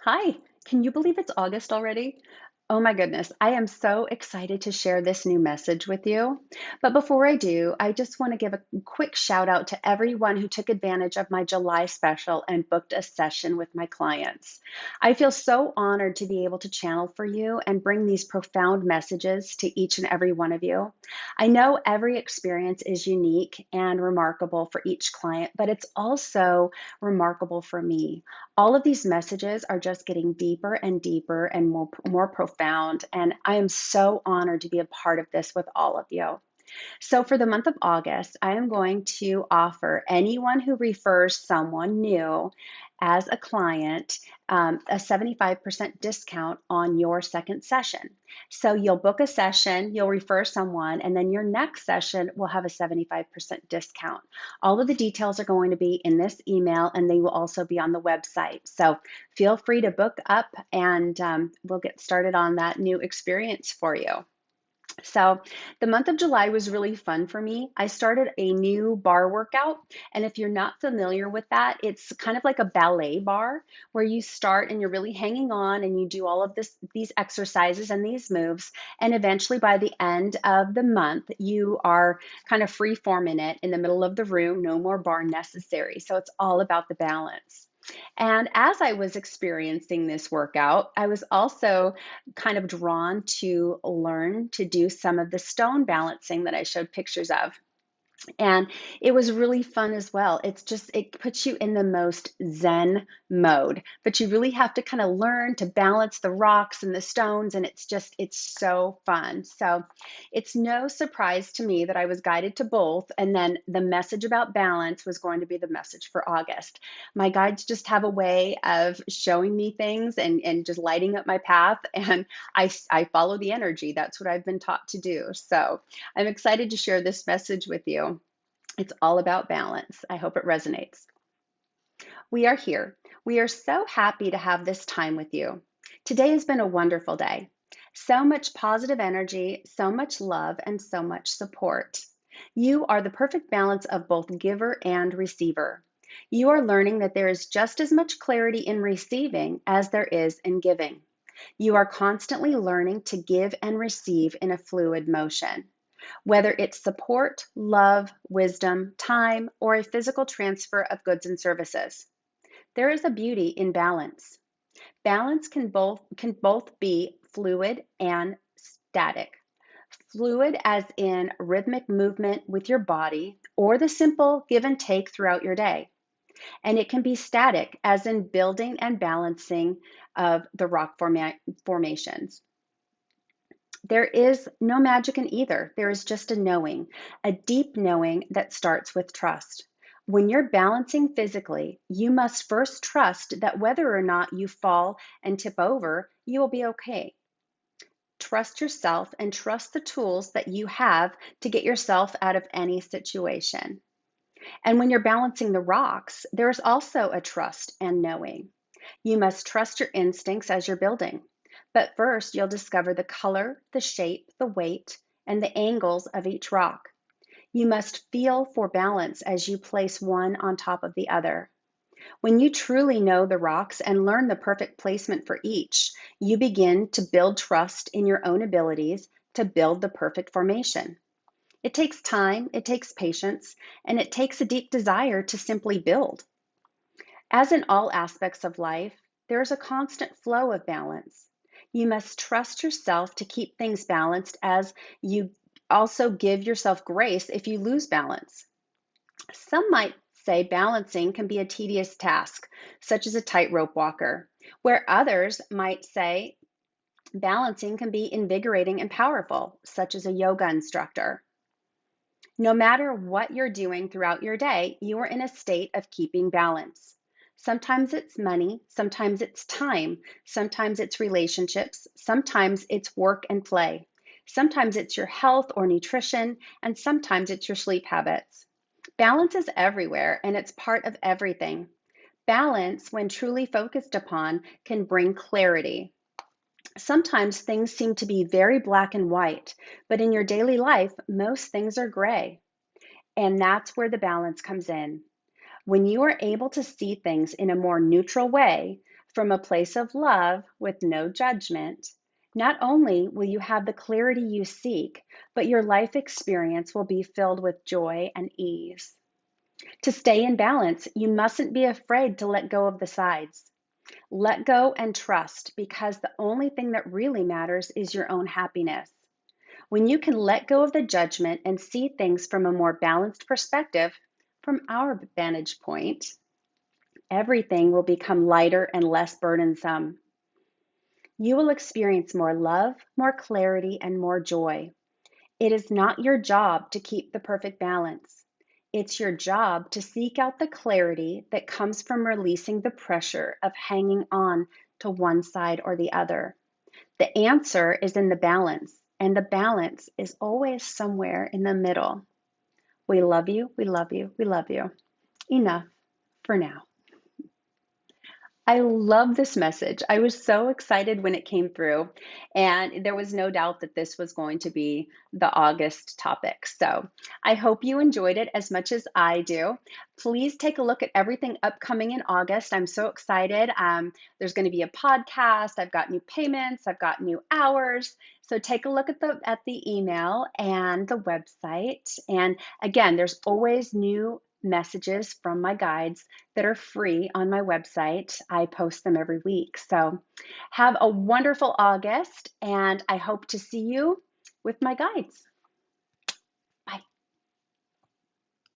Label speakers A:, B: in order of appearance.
A: Hi, can you believe it's August already? Oh my goodness, I am so excited to share this new message with you. But before I do, I just want to give a quick shout out to everyone who took advantage of my July special and booked a session with my clients. I feel so honored to be able to channel for you and bring these profound messages to each and every one of you. I know every experience is unique and remarkable for each client, but it's also remarkable for me. All of these messages are just getting deeper and deeper and more profound. And I am so honored to be a part of this with all of you. So, for the month of August, I am going to offer anyone who refers someone new as a client a 75% discount on your second session. So, you'll book a session, you'll refer someone, and then your next session will have a 75% discount. All of the details are going to be in this email and they will also be on the website. So, feel free to book up and we'll get started on that new experience for you. So, the month of July was really fun for me. I started a new bar workout. And if you're not familiar with that, it's kind of like a ballet bar where you start and you're really hanging on and you do all of these exercises and these moves. And eventually, by the end of the month, you are kind of free forming it in the middle of the room, no more bar necessary. So, it's all about the balance. And as I was experiencing this workout, I was also kind of drawn to learn to do some of the stone balancing that I showed pictures of. And it was really fun as well. It puts you in the most zen mode, but you really have to kind of learn to balance the rocks and the stones. And it's so fun. So it's no surprise to me that I was guided to both. And then the message about balance was going to be the message for August. My guides just have a way of showing me things and just lighting up my path. And I follow the energy. That's what I've been taught to do. So I'm excited to share this message with you. It's all about balance. I hope it resonates. We are here. We are so happy to have this time with you. Today has been a wonderful day. So much positive energy, so much love, and so much support. You are the perfect balance of both giver and receiver. You are learning that there is just as much clarity in receiving as there is in giving. You are constantly learning to give and receive in a fluid motion. Whether it's support, love, wisdom, time, or a physical transfer of goods and services. There is a beauty in balance. Balance can both be fluid and static. Fluid as in rhythmic movement with your body or the simple give and take throughout your day. And it can be static as in building and balancing of the rock formations. There is no magic in either. There is just a knowing, a deep knowing that starts with trust. When you're balancing physically, you must first trust that whether or not you fall and tip over, you will be okay. Trust yourself and trust the tools that you have to get yourself out of any situation. And when you're balancing the rocks, there's also a trust and knowing. You must trust your instincts as you're building. But first, you'll discover the color, the shape, the weight, and the angles of each rock. You must feel for balance as you place one on top of the other. When you truly know the rocks and learn the perfect placement for each, you begin to build trust in your own abilities to build the perfect formation. It takes time, it takes patience, and it takes a deep desire to simply build. As in all aspects of life, there is a constant flow of balance. You must trust yourself to keep things balanced as you also give yourself grace if you lose balance. Some might say balancing can be a tedious task, such as a tightrope walker, where others might say balancing can be invigorating and powerful, such as a yoga instructor. No matter what you're doing throughout your day, you are in a state of keeping balance. Sometimes it's money, sometimes it's time, sometimes it's relationships, sometimes it's work and play. Sometimes it's your health or nutrition, and sometimes it's your sleep habits. Balance is everywhere and it's part of everything. Balance, when truly focused upon, can bring clarity. Sometimes things seem to be very black and white, but in your daily life, most things are gray. And that's where the balance comes in. When you are able to see things in a more neutral way, From a place of love with no judgment, not only will you have the clarity you seek, but your life experience will be filled with joy and ease. To stay in balance, you mustn't be afraid to let go of the sides. Let go and trust, because the only thing that really matters is your own happiness. When you can let go of the judgment and see things from a more balanced perspective, from our vantage point, everything will become lighter and less burdensome. You will experience more love, more clarity, and more joy. It is not your job to keep the perfect balance. It's your job to seek out the clarity that comes from releasing the pressure of hanging on to one side or the other. The answer is in the balance, and the balance is always somewhere in the middle. We love you, we love you, we love you. Enough for now. I love this message. I was so excited when it came through, and there was no doubt that this was going to be the August topic. So I hope you enjoyed it as much as I do. Please take a look at everything upcoming in August. I'm so excited. There's going to be a podcast. I've got new payments. I've got new hours. So take a look at the email and the website. And again, there's always new messages from my guides that are free on my website. I post them every week. So have a wonderful August, and I hope to see you with my guides.